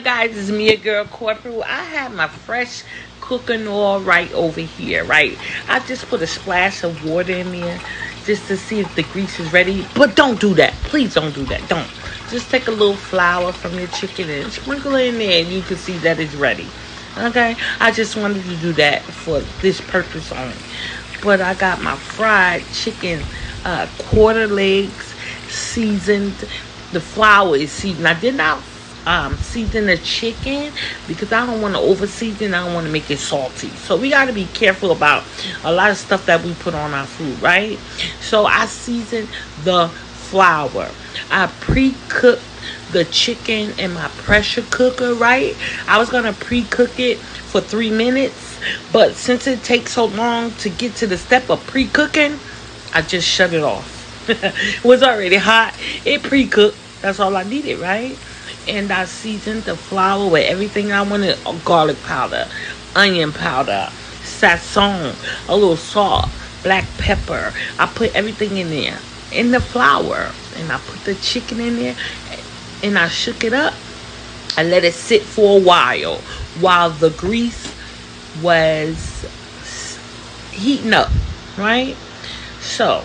Guys, it's me, your girl Corporal. I have my fresh cooking oil right over here, right? I just put a splash of water in there just to see if the grease is ready. But don't do that. Please don't do that. Don't. Just take a little flour from your chicken and sprinkle it in there, and you can see that it's ready. Okay? I just wanted to do that for this purpose only. But I got my fried chicken quarter legs seasoned. The flour is seasoned. I did not season the chicken because I don't want to over season. I don't want to make it salty. So we got to be careful about a lot of stuff that we put on our food, right? So I seasoned the flour. I pre-cooked the chicken in my pressure cooker, right? I was going to pre-cook it for 3 minutes, but since it takes so long to get to the step of pre-cooking, I just shut it off. It was already hot. It pre-cooked. That's all I needed, right? And I seasoned the flour with everything I wanted. Garlic powder, onion powder, sazon, a little salt, black pepper. I put everything in there, in the flour. And I put the chicken in there. And I shook it up. I let it sit for a while the grease was heating up, right? So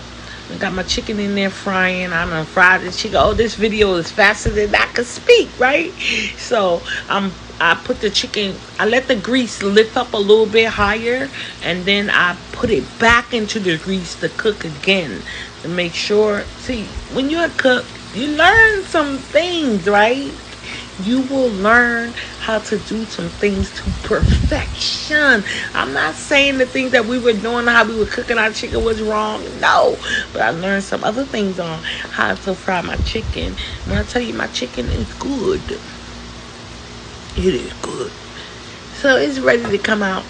I got my chicken in there frying. I'm gonna fry the chicken. Oh, this video is faster than I can speak, right? So I put the chicken. I let the grease lift up a little bit higher, and then I put it back into the grease to cook again to make sure. See, when you're a cook, you learn some things, right? You will learn how to do some things to perfection. I'm not saying the things that we were doing, how we were cooking our chicken was wrong. No. But I learned some other things on how to fry my chicken. When I tell you my chicken is good. It is good. So it's ready to come out.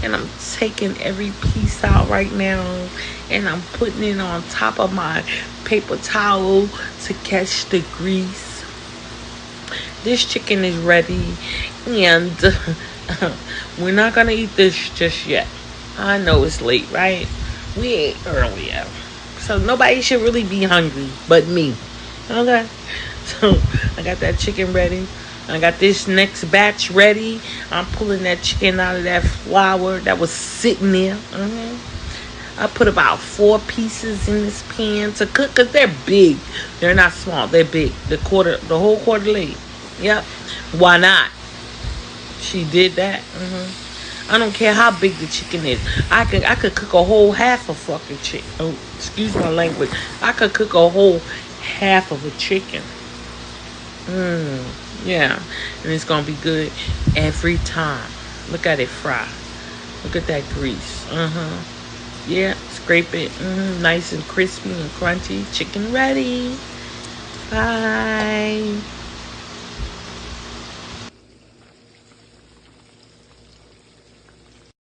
And I'm taking every piece out right now. And I'm putting it on top of my paper towel to catch the grease. This chicken is ready, and we're not gonna eat this just yet. I know it's late, right? We ate earlier, so nobody should really be hungry but me. Okay, so I got that chicken ready. I got this next batch ready. I'm pulling that chicken out of that flour that was sitting there. I put about 4 pieces in this pan to cook because they're big. They're not small. They're big. The whole quarter leg. Yep. Why not? She did that. I don't care how big the chicken is. I could cook a whole half a fucking chicken. Oh, excuse my language. I could cook a whole half of a chicken. Yeah. And it's gonna be good every time. Look at it fry. Look at that grease. Yeah. Scrape it. Nice and crispy and crunchy. Chicken ready. Bye.